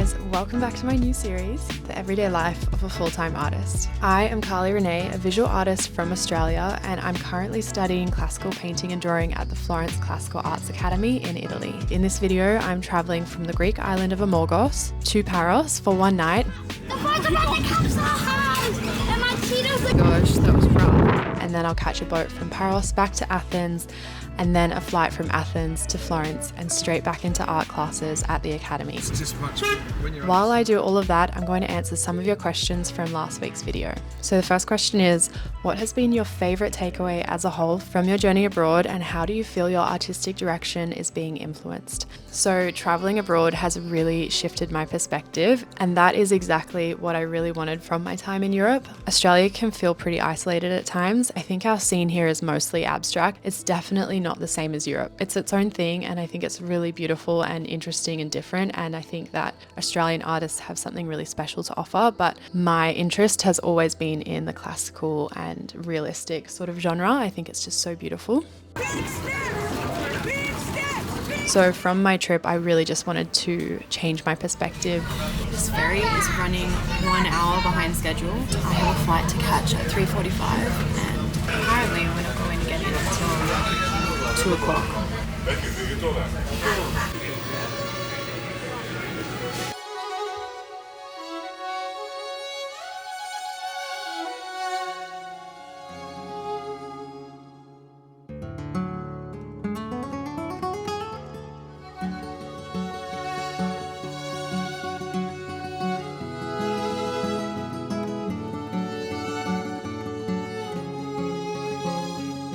guys, welcome back to my new series, The Everyday Life of a Full-Time Artist. I am Carly Renee, a visual artist from Australia, and I'm currently studying classical painting and drawing at the Florence Classical Arts Academy in Italy. In this video, I'm traveling from the Greek island of Amorgos to Paros for one night. The boys about to come so hard, and my cheetahs are... Gosh, that was rough. And then I'll catch a boat from Paros back to Athens, and then a flight from Athens to Florence and straight back into art classes at the Academy. While I do all of that, I'm going to answer some of your questions from last week's video. So the first question is, what has been your favorite takeaway as a whole from your journey abroad, and how do you feel your artistic direction is being influenced? So traveling abroad has really shifted my perspective, and that is exactly what I really wanted from my time in Europe. Australia can feel pretty isolated at times. I think our scene here is mostly abstract. It's definitely not the same as Europe. It's its own thing, and I think it's really beautiful and interesting and different, and I think that Australian artists have something really special to offer, but my interest has always been in the classical and realistic sort of genre. I think it's just so beautiful. So from my trip, I really just wanted to change my perspective. This ferry is running 1 hour behind schedule. I have a flight to catch at 3:45, and apparently we're not going to get in until 2 o'clock.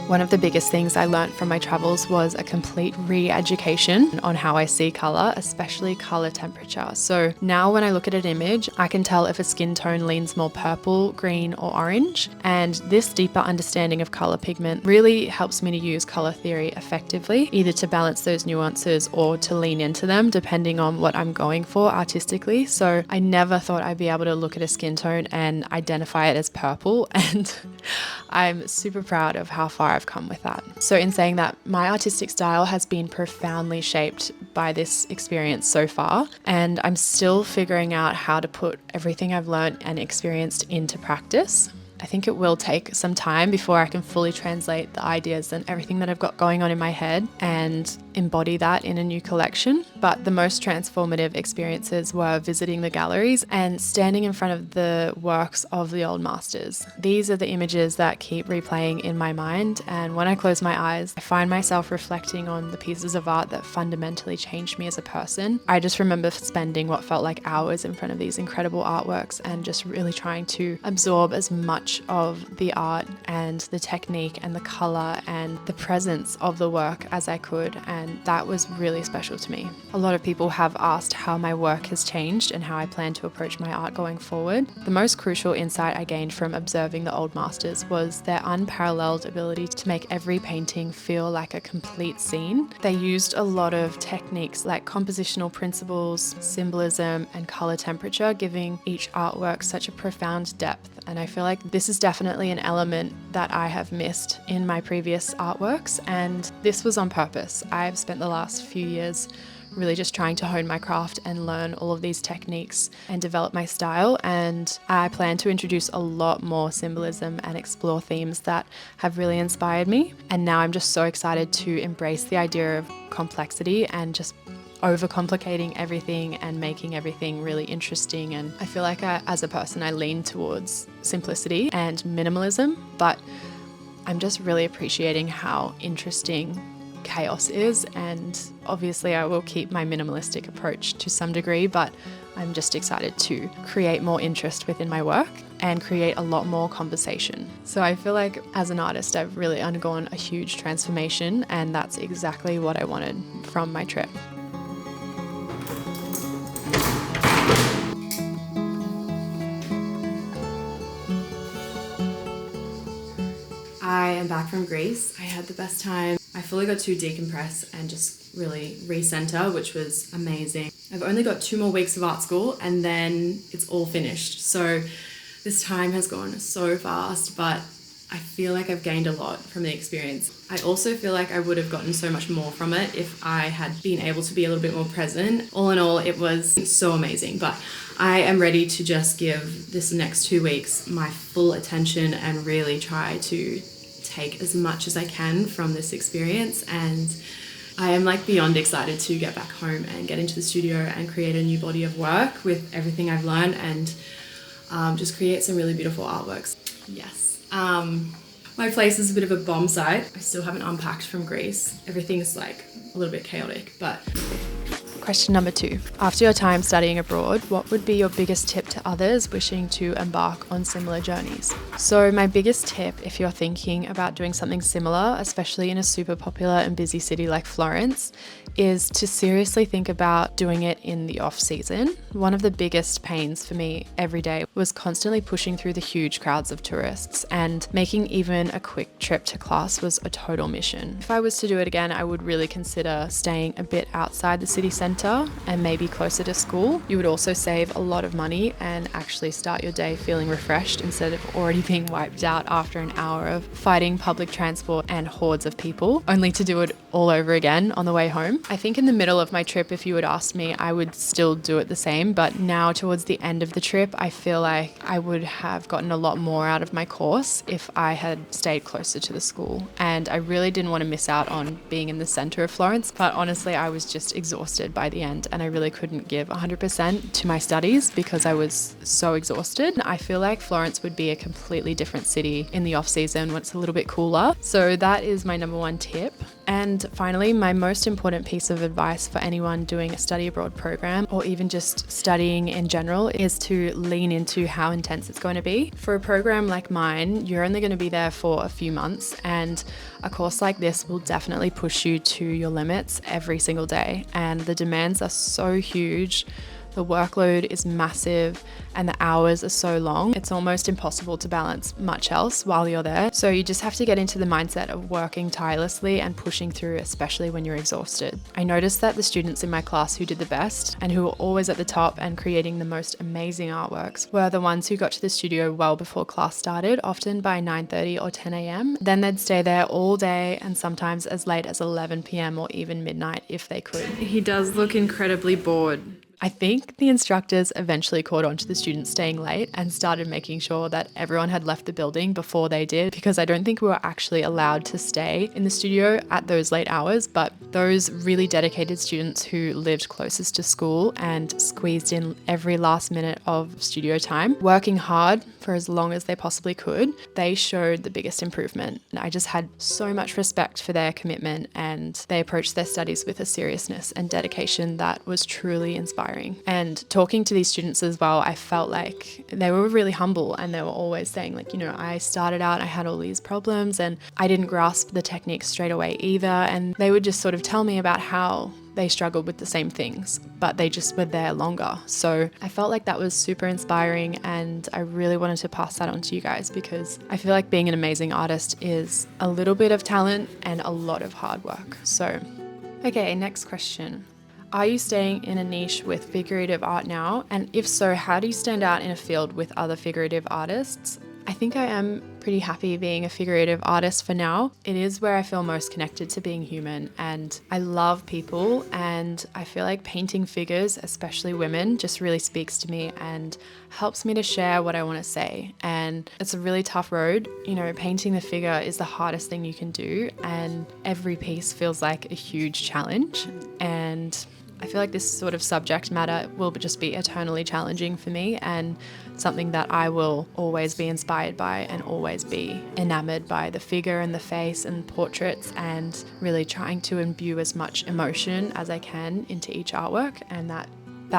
One of the biggest things I learned from my travels was a complete re-education on how I see colour, especially colour temperature. So now when I look at an image, I can tell if a skin tone leans more purple, green or orange. And this deeper understanding of colour pigment really helps me to use colour theory effectively, either to balance those nuances or to lean into them depending on what I'm going for artistically. So I never thought I'd be able to look at a skin tone and identify it as purple, and I'm super proud of how far I've come with that. So in saying that, my artistic style has been profoundly shaped by this experience so far, and I'm still figuring out how to put everything I've learned and experienced into practice. I think it will take some time before I can fully translate the ideas and everything that I've got going on in my head and embody that in a new collection. But the most transformative experiences were visiting the galleries and standing in front of the works of the old masters. These are the images that keep replaying in my mind, and when I close my eyes, I find myself reflecting on the pieces of art that fundamentally changed me as a person. I just remember spending what felt like hours in front of these incredible artworks and just really trying to absorb as much of the art and the technique and the color and the presence of the work as I could, and that was really special to me. A lot of people have asked how my work has changed and how I plan to approach my art going forward. The most crucial insight I gained from observing the old masters was their unparalleled ability to make every painting feel like a complete scene. They used a lot of techniques like compositional principles, symbolism, and color temperature, giving each artwork such a profound depth, and I feel like this is definitely an element that I have missed in my previous artworks, and this was on purpose. I've spent the last few years really just trying to hone my craft and learn all of these techniques and develop my style, and I plan to introduce a lot more symbolism and explore themes that have really inspired me. And now I'm just so excited to embrace the idea of complexity and just overcomplicating everything and making everything really interesting. And I feel like as a person, I lean towards simplicity and minimalism, but I'm just really appreciating how interesting chaos is. And obviously I will keep my minimalistic approach to some degree, but I'm just excited to create more interest within my work and create a lot more conversation. So I feel like as an artist, I've really undergone a huge transformation, and that's exactly what I wanted from my trip. I am back from Greece. I had the best time. I fully got to decompress and just really recenter, which was amazing. I've only got 2 more weeks of art school and then it's all finished. So this time has gone so fast, but I feel like I've gained a lot from the experience. I also feel like I would have gotten so much more from it if I had been able to be a little bit more present. All in all, it was so amazing, but I am ready to just give this next 2 weeks my full attention and really try to take as much as I can from this experience. And I am like beyond excited to get back home and get into the studio and create a new body of work with everything I've learned and just create some really beautiful artworks. Yes. My place is a bit of a bomb site. I still haven't unpacked from Greece. Everything's like a little bit chaotic, but... Question number 2. After your time studying abroad, what would be your biggest tip to others wishing to embark on similar journeys? So my biggest tip, if you're thinking about doing something similar, especially in a super popular and busy city like Florence, is to seriously think about doing it in the off season. One of the biggest pains for me every day was constantly pushing through the huge crowds of tourists, and making even a quick trip to class was a total mission. If I was to do it again, I would really consider staying a bit outside the city centre and maybe closer to school. You would also save a lot of money and actually start your day feeling refreshed instead of already being wiped out after an hour of fighting public transport and hordes of people, only to do it all over again on the way home. I think in the middle of my trip, if you had asked me, I would still do it the same, but now towards the end of the trip, I feel like I would have gotten a lot more out of my course if I had stayed closer to the school. And I really didn't want to miss out on being in the center of Florence, but honestly, I was just exhausted by the end and I really couldn't give 100% to my studies because I was so exhausted. I feel like Florence would be a completely different city in the off season when it's a little bit cooler. So that is my number 1 tip. And finally, my most important piece of advice for anyone doing a study abroad program or even just studying in general is to lean into how intense it's going to be. For a program like mine, you're only going to be there for a few months, and a course like this will definitely push you to your limits every single day. And the demands are so huge. The workload is massive and the hours are so long. It's almost impossible to balance much else while you're there. So you just have to get into the mindset of working tirelessly and pushing through, especially when you're exhausted. I noticed that the students in my class who did the best and who were always at the top and creating the most amazing artworks were the ones who got to the studio well before class started, often by 9:30 or 10 a.m. Then they'd stay there all day and sometimes as late as 11 p.m. or even midnight if they could. He does look incredibly bored. I think the instructors eventually caught on to the students staying late and started making sure that everyone had left the building before they did, because I don't think we were actually allowed to stay in the studio at those late hours, but those really dedicated students who lived closest to school and squeezed in every last minute of studio time, working hard for as long as they possibly could, they showed the biggest improvement. I just had so much respect for their commitment, and they approached their studies with a seriousness and dedication that was truly inspiring. And talking to these students as well, I felt like they were really humble, and they were always saying like, I started out, I had all these problems and I didn't grasp the technique straight away either. And they would just sort of tell me about how they struggled with the same things, but they just were there longer. So I felt like that was super inspiring, and I really wanted to pass that on to you guys because I feel like being an amazing artist is a little bit of talent and a lot of hard work. So, okay, next question. Are you staying in a niche with figurative art now? And if so, how do you stand out in a field with other figurative artists? I think I am pretty happy being a figurative artist for now. It is where I feel most connected to being human, and I love people, and I feel like painting figures, especially women, just really speaks to me and helps me to share what I want to say. And it's a really tough road. Painting the figure is the hardest thing you can do, and every piece feels like a huge challenge. And I feel like this sort of subject matter will just be eternally challenging for me, and something that I will always be inspired by and always be enamored by the figure and the face and portraits, and really trying to imbue as much emotion as I can into each artwork, and that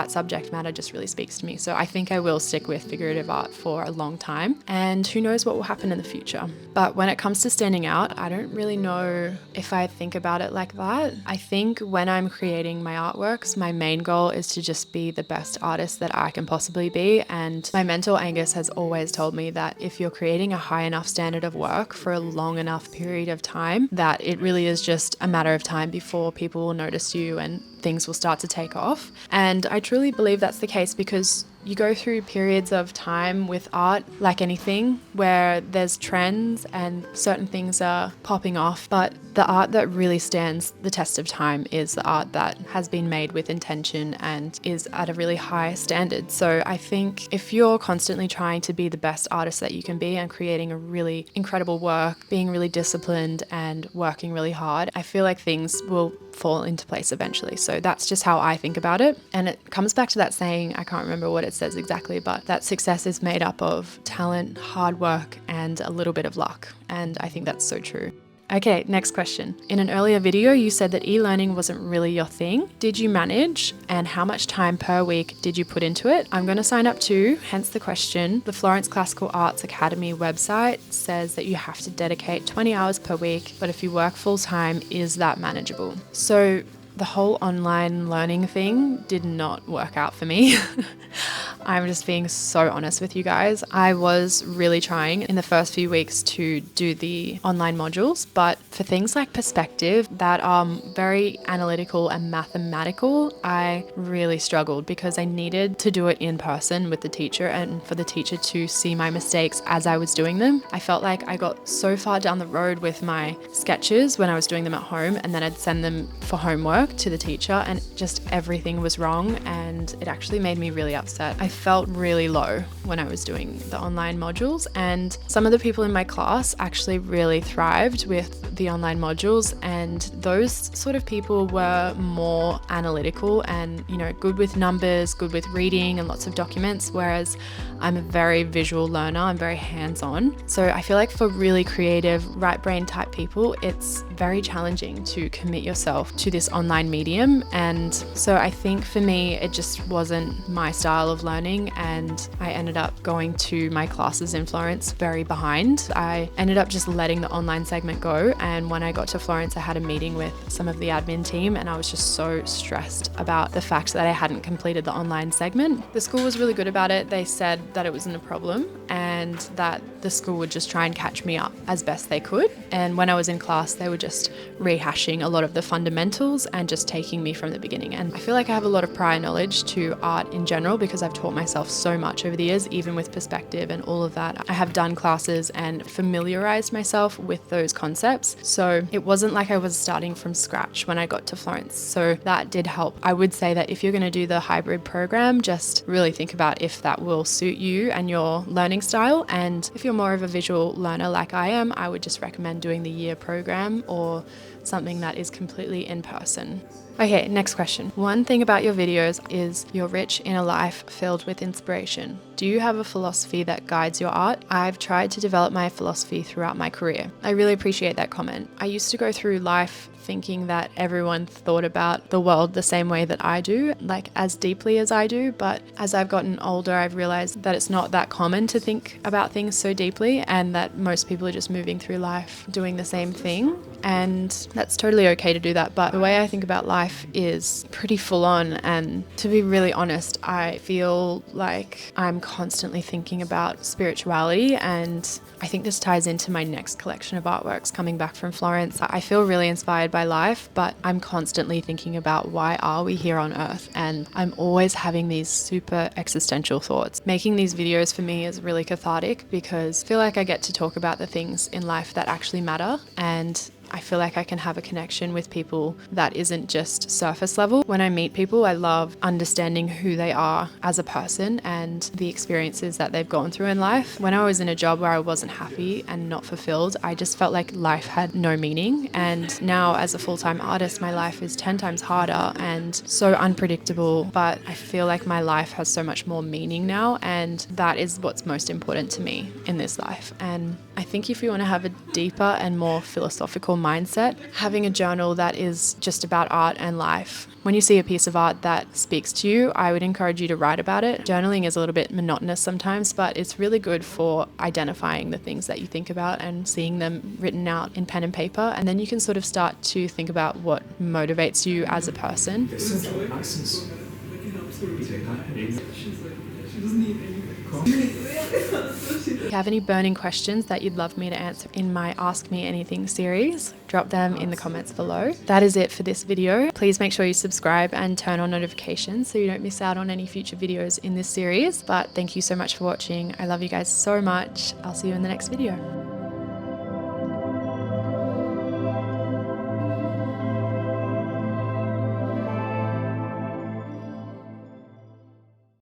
subject matter just really speaks to me. So I think I will stick with figurative art for a long time, and who knows what will happen in the future. But when it comes to standing out, I don't really know if I think about it like that. I think when I'm creating my artworks, my main goal is to just be the best artist that I can possibly be. And my mentor Angus has always told me that if you're creating a high enough standard of work for a long enough period of time, that it really is just a matter of time before people will notice you and things will start to take off. And I truly believe that's the case, because You go through periods of time with art, like anything, where there's trends and certain things are popping off, but the art that really stands the test of time is the art that has been made with intention and is at a really high standard. So I think if you're constantly trying to be the best artist that you can be and creating a really incredible work, being really disciplined and working really hard, I feel like things will fall into place eventually. So that's just how I think about it. And it comes back to that saying, I can't remember what it says exactly, but that success is made up of talent, hard work, and a little bit of luck. And I think that's so true. Okay, next question. In an earlier video, you said that e-learning wasn't really your thing. Did you manage, and how much time per week did you put into it? I'm going to sign up too, hence the question. The Florence Classical Arts Academy website says that you have to dedicate 20 hours per week, but if you work full time, is that manageable? So the whole online learning thing did not work out for me. I'm just being so honest with you guys. I was really trying in the first few weeks to do the online modules, but for things like perspective that are very analytical and mathematical, I really struggled because I needed to do it in person with the teacher and for the teacher to see my mistakes as I was doing them. I felt like I got so far down the road with my sketches when I was doing them at home, and then I'd send them for homework to the teacher and just everything was wrong, and it actually made me really upset. I felt really low when I was doing the online modules, and some of the people in my class actually really thrived with the online modules, and those sort of people were more analytical and, you know, good with numbers, good with reading and lots of documents, whereas I'm a very visual learner, I'm very hands-on. So I feel like for really creative, right brain type people, it's very challenging to commit yourself to this online medium. And so I think for me, it just wasn't my style of learning, and I ended up going to my classes in Florence very behind. I ended up just letting the online segment go, and when I got to Florence, I had a meeting with some of the admin team, and I was just so stressed about the fact that I hadn't completed the online segment. The school was really good about it. They said that it wasn't a problem and that the school would just try and catch me up as best they could. And when I was in class, they were just rehashing a lot of the fundamentals and just taking me from the beginning. And I feel like I have a lot of prior knowledge to art in general because I've taught myself so much over the years, even with perspective and all of that. I have done classes and familiarized myself with those concepts. So it wasn't like I was starting from scratch when I got to Florence. So that did help. I would say that if you're going to do the hybrid program, just really think about if that will suit you and your learning style. And if you're more of a visual learner like I am, I would just recommend doing the year program or something that is completely in person. Okay, next question. One thing about your videos is you're rich in a life filled with inspiration. Do you have a philosophy that guides your art? I've tried to develop my philosophy throughout my career. I really appreciate that comment. I used to go through life thinking that everyone thought about the world the same way that I do, like as deeply as I do. But as I've gotten older, I've realized that it's not that common to think about things so deeply, and that most people are just moving through life doing the same thing. And that's totally okay to do that. But the way I think about life is pretty full on. And to be really honest, I feel like I'm constantly thinking about spirituality, and I think this ties into my next collection of artworks coming back from Florence. I feel really inspired by life, but I'm constantly thinking about why are we here on earth, and I'm always having these super existential thoughts. Making these videos for me is really cathartic because I feel like I get to talk about the things in life that actually matter, and I feel like I can have a connection with people that isn't just surface level. When I meet people, I love understanding who they are as a person and the experiences that they've gone through in life. When I was in a job where I wasn't happy and not fulfilled, I just felt like life had no meaning. And now as a full-time artist, my life is 10 times harder and so unpredictable, but I feel like my life has so much more meaning now, and that is what's most important to me in this life. And I think if you want to have a deeper and more philosophical mindset, having a journal that is just about art and life. When you see a piece of art that speaks to you, I would encourage you to write about it. Journaling is a little bit monotonous sometimes, but it's really good for identifying the things that you think about and seeing them written out in pen and paper. And then you can sort of start to think about what motivates you as a person. She doesn't eat anything. If you have any burning questions that you'd love me to answer in my Ask Me Anything series, drop them in the comments below. That is it for this video. Please make sure you subscribe and turn on notifications so you don't miss out on any future videos in this series. But thank you so much for watching. I love you guys so much. I'll see you in the next video.